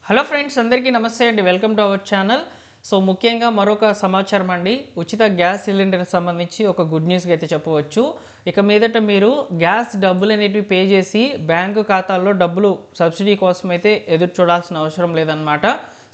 Hello friends, అందరికీ నమస్తే అండి. Welcome to our channel. So ముఖ్యంగా మరొక సమాచారం అండి, ఉచిత గ్యాస్ సిలిండర్ సంబంధించి ఒక గుడ్ న్యూస్గా అయితే చెప్పవచ్చు. ఇక మీదట మీరు గ్యాస్ డబ్బులు అనేటివి పే చేసి బ్యాంకు ఖాతాల్లో డబ్బులు సబ్సిడీ కోసం అయితే ఎదురు చూడాల్సిన అవసరం లేదన్నమాట.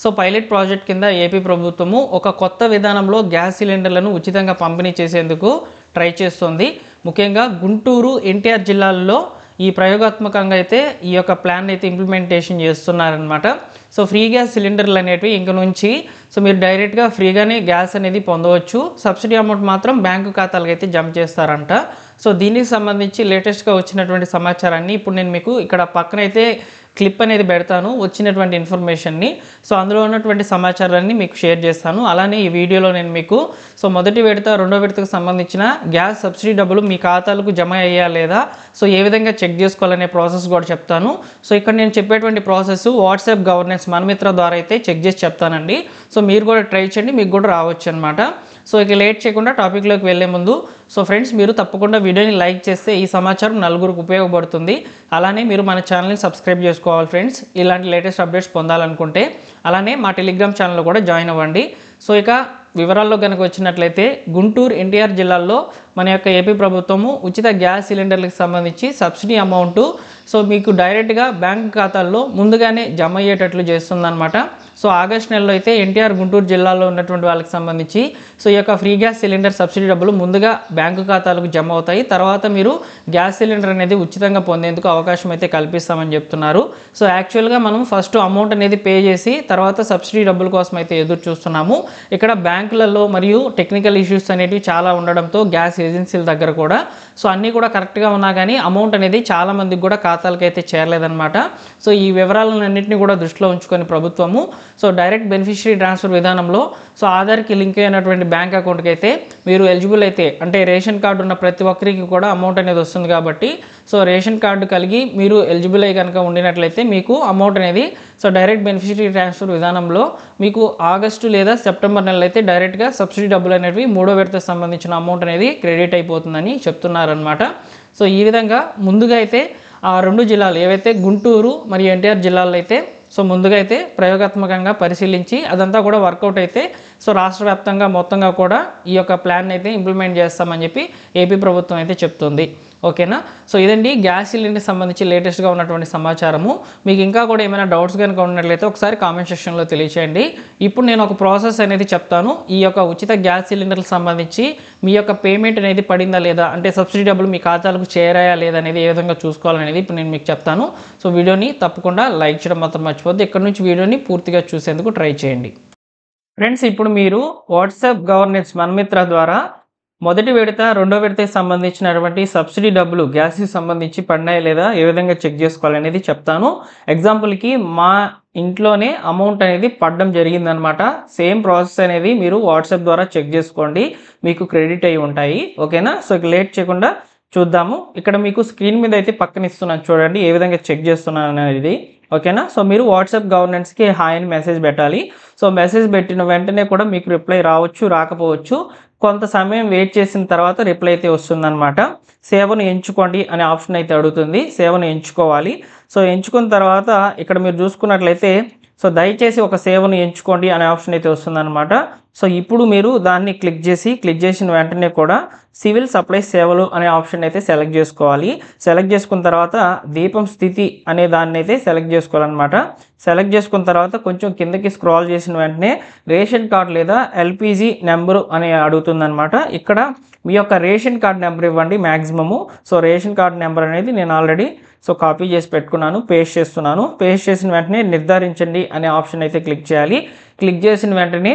సో పైలట్ ప్రాజెక్ట్ కింద ఏపీ ప్రభుత్వము ఒక కొత్త విధానంలో గ్యాస్ సిలిండర్లను ఉచితంగా పంపిణీ చేసేందుకు ట్రై చేస్తుంది. ముఖ్యంగా గుంటూరు, ఎన్టీఆర్ జిల్లాల్లో ఈ ప్రయోగాత్మకంగా అయితే ఈ యొక్క ప్లాన్ అయితే ఇంప్లిమెంటేషన్ చేస్తున్నారనమాట. సో ఫ్రీ గ్యాస్ సిలిండర్లు అనేటివి ఇంక నుంచి మీరు డైరెక్ట్గా ఫ్రీగానే గ్యాస్ అనేది పొందవచ్చు. సబ్సిడీ అమౌంట్ మాత్రం బ్యాంకు ఖాతాలకు అయితే జమ చేస్తారంట. సో దీనికి సంబంధించి లేటెస్ట్గా వచ్చినటువంటి సమాచారాన్ని ఇప్పుడు నేను మీకు ఇక్కడ పక్కనైతే క్లిప్ అనేది పెడతాను, వచ్చినటువంటి ఇన్ఫర్మేషన్ని. సో అందులో ఉన్నటువంటి సమాచారాన్ని మీకు షేర్ చేస్తాను. అలానే ఈ వీడియోలో నేను మీకు మొదటి విడత, రెండో విడతకు సంబంధించిన గ్యాస్ సబ్సిడీ డబ్బులు మీ ఖాతాలకు జమ అయ్యా లేదా, ఏ విధంగా చెక్ చేసుకోవాలనే ప్రాసెస్ కూడా చెప్తాను. సో ఇక్కడ నేను చెప్పేటువంటి ప్రాసెస్ వాట్సాప్ గవర్నెన్స్ మనమిత్ర ద్వారా అయితే చెక్ చేసి చెప్తానండి. సో మీరు కూడా ట్రై చేయండి, మీకు కూడా రావచ్చు అనమాట. సో ఇక లేట్ చేయకుండా టాపిక్లోకి వెళ్ళే ముందు ఫ్రెండ్స్, మీరు తప్పకుండా వీడియోని లైక్ చేస్తే ఈ సమాచారం నలుగురికి ఉపయోగపడుతుంది. అలానే మీరు మన ఛానల్ని సబ్స్క్రైబ్ చేసుకోవాలి ఫ్రెండ్స్, ఇలాంటి లేటెస్ట్ అప్డేట్స్ పొందాలనుకుంటే. అలానే మా టెలిగ్రామ్ ఛానల్లో కూడా జాయిన్ అవ్వండి. సో ఇక వివరాల్లో కనుక వచ్చినట్లయితే, గుంటూరు, ఎన్టీఆర్ జిల్లాల్లో మన యొక్క ఏపీ ప్రభుత్వము ఉచిత గ్యాస్ సిలిండర్లకు సంబంధించి సబ్సిడీ అమౌంట్ మీకు డైరెక్ట్గా బ్యాంక్ ఖాతాల్లో ముందుగానే జమ అయ్యేటట్లు చేస్తుందన్నమాట. సో ఆగస్ట్ నెలలో అయితే ఎన్టీఆర్, గుంటూరు జిల్లాలో ఉన్నటువంటి వాళ్ళకి సంబంధించి ఈ యొక్క ఫ్రీ గ్యాస్ సిలిండర్ సబ్సిడీ డబ్బులు ముందుగా బ్యాంకు ఖాతాలకు జమ అవుతాయి. తర్వాత మీరు గ్యాస్ సిలిండర్ అనేది ఉచితంగా పొందేందుకు అవకాశం అయితే కల్పిస్తామని చెప్తున్నారు. సో యాక్చువల్గా మనం ఫస్ట్ అమౌంట్ అనేది పే చేసి తర్వాత సబ్సిడీ డబ్బుల కోసం అయితే ఎదురు చూస్తున్నాము. ఇక్కడ బ్యాంకులలో మరియు టెక్నికల్ ఇష్యూస్ అనేవి చాలా ఉండడంతో గ్యాస్ ఏజెన్సీల దగ్గర కూడా అన్నీ కూడా కరెక్ట్గా ఉన్నా కానీ అమౌంట్ అనేది చాలా మందికి కూడా ఖాతాలకు అయితే చేరలేదన్నమాట. సో ఈ వివరాలన్నింటినీ కూడా దృష్టిలో ఉంచుకొని ప్రభుత్వము డైరెక్ట్ బెనిఫిషరీ ట్రాన్స్ఫర్ విధానంలో ఆధార్కి లింక్ అయినటువంటి బ్యాంక్ అకౌంట్కి అయితే మీరు ఎలిజిబుల్ అయితే, అంటే రేషన్ కార్డు ఉన్న ప్రతి ఒక్కరికి కూడా అమౌంట్ అనేది వస్తుంది కాబట్టి రేషన్ కార్డు కలిగి మీరు ఎలిజిబుల్ అయ్యి కనుక ఉండినట్లయితే మీకు అమౌంట్ అనేది డైరెక్ట్ బెనిఫిషరీ ట్రాన్స్ఫర్ విధానంలో మీకు ఆగస్టు లేదా సెప్టెంబర్ నెలలో అయితే డైరెక్ట్గా సబ్సిడీ డబ్బులు అనేవి మూడో విడతకు సంబంధించిన అమౌంట్ అనేది క్రెడిట్ అయిపోతుందని చెప్తున్నారనమాట. సో ఈ విధంగా ముందుగా అయితే ఆ రెండు జిల్లాలు ఏవైతే గుంటూరు మరియు ఎన్టీఆర్ జిల్లాలో అయితే ముందుగా అయితే ప్రయోగాత్మకంగా పరిశీలించి అదంతా కూడా వర్కౌట్ అయితే రాష్ట్ర వ్యాప్తంగా మొత్తంగా కూడా ఈ యొక్క ప్లాన్ అయితే ఇంప్లిమెంట్ చేస్తామని చెప్పి ఏపీ ప్రభుత్వం అయితే చెప్తుంది. ఓకేనా. సో ఇదండి గ్యాస్ సిలిండర్కి సంబంధించి లేటెస్ట్గా ఉన్నటువంటి సమాచారము. మీకు ఇంకా కూడా ఏమైనా డౌట్స్ కనుక ఉన్నట్లయితే ఒకసారి కామెంట్ సెక్షన్లో తెలియచేయండి. ఇప్పుడు నేను ఒక ప్రాసెస్ అనేది చెప్తాను. ఈ యొక్క ఉచిత గ్యాస్ సిలిండర్కి సంబంధించి మీ యొక్క పేమెంట్ అనేది పడిందా లేదా, అంటే సబ్సిడీ డబ్బులు మీ ఖాతాలకు చేరాయా లేదా అనేది ఏ విధంగా చూసుకోవాలనేది ఇప్పుడు నేను మీకు చెప్తాను. సో వీడియోని తప్పకుండా లైక్ చేయడం మాత్రం మర్చిపోద్దు. ఇక్కడ నుంచి వీడియోని పూర్తిగా చూసేందుకు ట్రై చేయండి. ఫ్రెండ్స్, ఇప్పుడు మీరు వాట్సాప్ గవర్నెన్స్ మనమిత్ర ద్వారా మొదటి విడత, రెండో విడతకి సంబంధించినటువంటి సబ్సిడీ డబ్బులు గ్యాస్కి సంబంధించి పడినాయి లేదా ఏ విధంగా చెక్ చేసుకోవాలనేది చెప్తాను. ఎగ్జాంపుల్కి మా ఇంట్లోనే అమౌంట్ అనేది పడడం జరిగిందనమాట. సేమ్ ప్రాసెస్ అనేది మీరు వాట్సాప్ ద్వారా చెక్ చేసుకోండి, మీకు క్రెడిట్ అయి ఉంటాయి. ఓకేనా. సో లేట్ చేయకుండా చూద్దాము. ఇక్కడ మీకు స్క్రీన్ మీద అయితే పక్కన ఇస్తున్నాను, చూడండి ఏ విధంగా చెక్ చేస్తున్నాను అనేది. ఓకేనా. సో మీరు వాట్సాప్ గవర్నెన్స్కి హాయ్ అని మెసేజ్ పెట్టాలి. సో మెసేజ్ పెట్టిన వెంటనే కూడా మీకు రిప్లై రావచ్చు, రాకపోవచ్చు. కొంత సమయం వెయిట్ చేసిన తర్వాత రిప్లై అయితే వస్తుందన్నమాట. సేవను ఎంచుకోండి అనే ఆప్షన్ అయితే అడుగుతుంది. సేవను ఎంచుకోవాలి. సో ఎంచుకున్న తర్వాత ఇక్కడ మీరు చూసుకున్నట్లయితే దయచేసి ఒక సేవను ఎంచుకోండి అనే ఆప్షన్ అయితే వస్తుందన్నమాట. సో ఇప్పుడు మీరు దాన్ని క్లిక్ చేసిన వెంటనే కూడా సివిల్ సప్లైస్ సేవలు అనే ఆప్షన్ అయితే సెలెక్ట్ చేసుకోవాలి. సెలెక్ట్ చేసుకున్న తర్వాత దీపం స్థితి అనే దాన్ని అయితే సెలెక్ట్ చేసుకోవాలన్నమాట. సెలెక్ట్ చేసుకున్న తర్వాత కొంచెం కిందకి స్క్రాల్ చేసిన వెంటనే రేషన్ కార్డు లేదా ఎల్పిజి నెంబరు అని అడుగుతుందన్నమాట. ఇక్కడ మీ యొక్క రేషన్ కార్డు నెంబర్ ఇవ్వండి మ్యాక్సిమము. రేషన్ కార్డు నెంబర్ అనేది నేను ఆల్రెడీ కాపీ చేసి పెట్టుకున్నాను, పేస్ట్ చేస్తున్నాను. పేస్ట్ చేసిన వెంటనే నిర్ధారించండి అనే ఆప్షన్ అయితే క్లిక్ చేయాలి. క్లిక్ చేసిన వెంటనే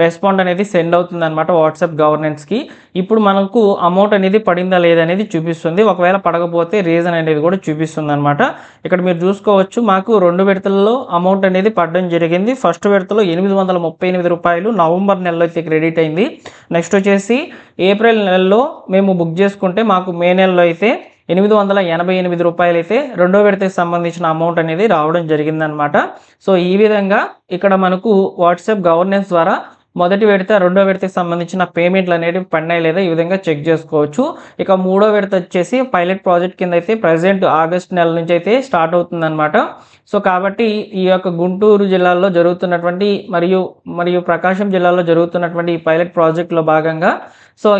రెస్పాండ్ అనేది సెండ్ అవుతుంది అనమాట వాట్సాప్ గవర్నెన్స్కి. ఇప్పుడు మనకు అమౌంట్ అనేది పడిందా లేదనేది చూపిస్తుంది. ఒకవేళ పడకపోతే రీజన్ అనేది కూడా చూపిస్తుంది అనమాట. ఇక్కడ మీరు చూసుకోవచ్చు, మాకు రెండు విడతల్లో అమౌంట్ అనేది పడడం జరిగింది. ఫస్ట్ విడతలో 838 రూపాయలు నవంబర్ నెలలో అయితే క్రెడిట్ అయింది. నెక్స్ట్ వచ్చేసి ఏప్రిల్ నెలలో మేము బుక్ చేసుకుంటే మాకు మే నెలలో అయితే 888 రూపాయలు అయితే రెండో విడతకి సంబంధించిన అమౌంట్ అనేది రావడం జరిగిందనమాట. సో ఈ విధంగా ఇక్కడ మనకు వాట్సాప్ గవర్నెన్స్ ద్వారా మొదటి విడత, రెండో విడతకి సంబంధించిన పేమెంట్లు అనేటివి పడినాయి లేదా ఈ విధంగా చెక్ చేసుకోవచ్చు. ఇక మూడో విడత వచ్చేసి పైలట్ ప్రాజెక్ట్ కింద అయితే ప్రజెంట్ ఆగస్ట్ నెల నుంచి అయితే స్టార్ట్ అవుతుందన్నమాట. సో కాబట్టి ఈ యొక్క గుంటూరు జిల్లాలో జరుగుతున్నటువంటి మరియు ప్రకాశం జిల్లాలో జరుగుతున్నటువంటి ఈ పైలట్ ప్రాజెక్ట్లో భాగంగా సో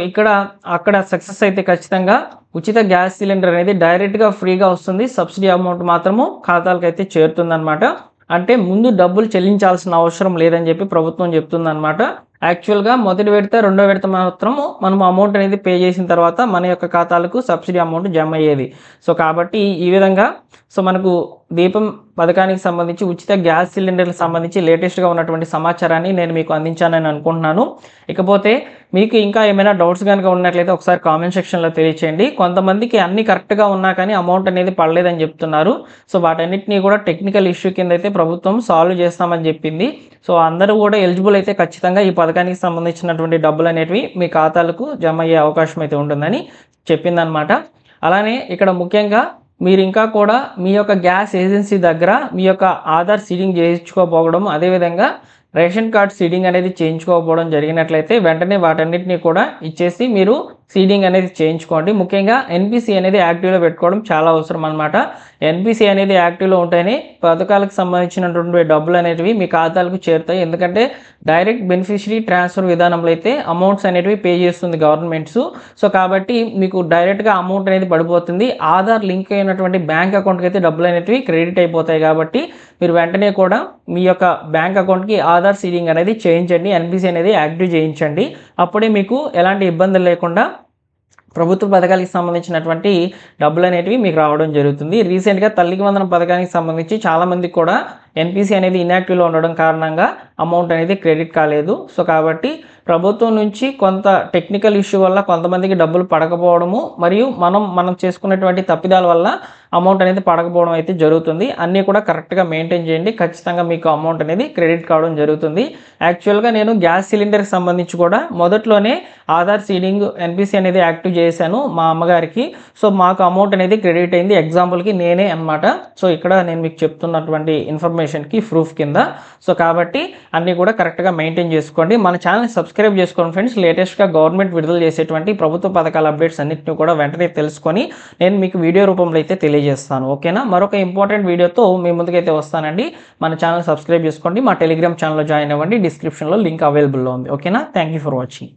అక్కడ సక్సెస్ అయితే ఖచ్చితంగా ఉచిత గ్యాస్ సిలిండర్ అనేది డైరెక్ట్గా ఫ్రీగా వస్తుంది. సబ్సిడీ అమౌంట్ మాత్రము ఖాతాలకు అయితే చేరుతుందన్నమాట. అంటే ముందు డబ్బులు చెల్లించాల్సిన అవసరం లేదని చెప్పి ప్రభుత్వం చెప్తుందన్నమాట. యాక్చువల్గా మొదటి విడత, రెండో విడత మాత్రము మనం అమౌంట్ అనేది పే చేసిన తర్వాత మన యొక్క ఖాతాలకు సబ్సిడీ అమౌంట్ జమ అయ్యేది. సో కాబట్టి ఈ విధంగా సో మనకు దీపం పథకానికి సంబంధించి ఉచిత గ్యాస్ సిలిండర్లకు సంబంధించి లేటెస్ట్గా ఉన్నటువంటి సమాచారాన్ని నేను మీకు అందించానని అనుకుంటున్నాను. ఇకపోతే మీకు ఇంకా ఏమైనా డౌట్స్ కనుక ఉన్నట్లయితే ఒకసారి కామెంట్ సెక్షన్లో తెలియచేయండి. కొంతమందికి అన్ని కరెక్ట్గా ఉన్నా కానీ అమౌంట్ అనేది పడలేదని చెప్తున్నారు. సో వాటన్నిటినీ కూడా టెక్నికల్ ఇష్యూ కింద అయితే ప్రభుత్వం సాల్వ్ చేస్తామని చెప్పింది. సో అందరూ కూడా ఎలిజిబుల్ అయితే ఖచ్చితంగా ఈ పథకానికి సంబంధించినటువంటి డబ్బులు అనేటివి మీ ఖాతాలకు జమ అయ్యే అవకాశం అయితే ఉంటుందని చెప్పిందనమాట. అలానే ఇక్కడ ముఖ్యంగా మీరు ఇంకా కూడా మీ యొక్క గ్యాస్ ఏజెన్సీ దగ్గర మీ యొక్క ఆధార్ సీడింగ్ చేయించుకోకపోవడం, అదేవిధంగా రేషన్ కార్డ్ సీడింగ్ అనేది చేయించుకోకపోవడం జరిగినట్లయితే వెంటనే వాటన్నిటిని కూడా ఇచ్చేసి మీరు సీడింగ్ అనేది చేయించుకోండి. ముఖ్యంగా ఎన్పిసి అనేది యాక్టివ్లో పెట్టుకోవడం చాలా అవసరం అనమాట. ఎన్పిసి అనేది యాక్టివ్లో ఉంటేనే పథకాలకు సంబంధించినటువంటి డబ్బులు అనేటివి మీ ఖాతాలకు చేరుతాయి. ఎందుకంటే డైరెక్ట్ బెనిఫిషరీ ట్రాన్స్ఫర్ విధానంలో అయితే అమౌంట్స్ అనేటివి పే చేస్తుంది గవర్నమెంట్స్. సో కాబట్టి మీకు డైరెక్ట్గా అమౌంట్ అనేది పడిపోతుంది. ఆధార్ లింక్ అయినటువంటి బ్యాంక్ అకౌంట్కి అయితే డబ్బులు అనేటివి క్రెడిట్ అయిపోతాయి. కాబట్టి మీరు వెంటనే కూడా మీ యొక్క బ్యాంక్ అకౌంట్కి ఆధార్ సీడింగ్ అనేది చేయించండి, ఎన్పిసి అనేది యాక్టివ్ చేయించండి. అప్పుడే మీకు ఎలాంటి ఇబ్బందులు లేకుండా ప్రభుత్వ పథకాలకు సంబంధించినటువంటి డబ్బులు అనేటివి మీకు రావడం జరుగుతుంది. రీసెంట్గా తల్లికి వందనం పథకానికి సంబంధించి చాలామందికి కూడా ఎన్పిసి అనేది ఇన్యాక్టివ్లో ఉండడం కారణంగా అమౌంట్ అనేది క్రెడిట్ కాలేదు. సో కాబట్టి ప్రభుత్వం నుంచి కొంత టెక్నికల్ ఇష్యూ వల్ల కొంతమందికి డబ్బులు పడకపోవడము మరియు మనం చేసుకున్నటువంటి తప్పిదాల వల్ల అమౌంట్ అనేది పడకపోవడం అయితే జరుగుతుంది. అన్నీ కూడా కరెక్ట్గా మెయింటైన్ చేయండి, ఖచ్చితంగా మీకు అమౌంట్ అనేది క్రెడిట్ కావడం జరుగుతుంది. యాక్చువల్గా నేను గ్యాస్ సిలిండర్కి సంబంధించి కూడా మొదట్లోనే ఆధార్ సీడింగ్, ఎన్పిసి అనేది యాక్టివ్ చేశాను మా అమ్మగారికి. సో మాకు అమౌంట్ అనేది క్రెడిట్ అయింది. ఎగ్జాంపుల్కి నేనే అనమాట. సో ఇక్కడ నేను మీకు చెప్తున్నటువంటి ఇన్ఫర్మేషన్కి ప్రూఫ్ కింద. సో కాబట్టి అన్నీ కూడా కరెక్ట్గా మెయింటైన్ చేసుకోండి. మన ఛానల్ సబ్స్క్రైబ్ చేసుకోండి ఫ్రెండ్స్. లేటెస్ట్గా గవర్నమెంట్ విడుదల చేసేటువంటి ప్రభుత్వ పథకాల అప్డేట్స్ అన్నింటినీ కూడా వెంటనే తెలుసుకొని నేను మీకు వీడియో రూపంలో అయితే తెలియజేస్తాను. ఓకేనా? మరొక ఇంపార్టెంట్ వీడియోతో మీ ముందుకైతే వస్తానండి. మన ఛానల్ సబ్స్క్రైబ్ చేసుకోండి. మా టెలిగ్రామ్ ఛానల్లో జాయిన్ అవ్వండి. డిస్క్రిప్షన్లో లింక్ అవైలబుల్లో ఉంది. ఓకేనా? Thank you for watching.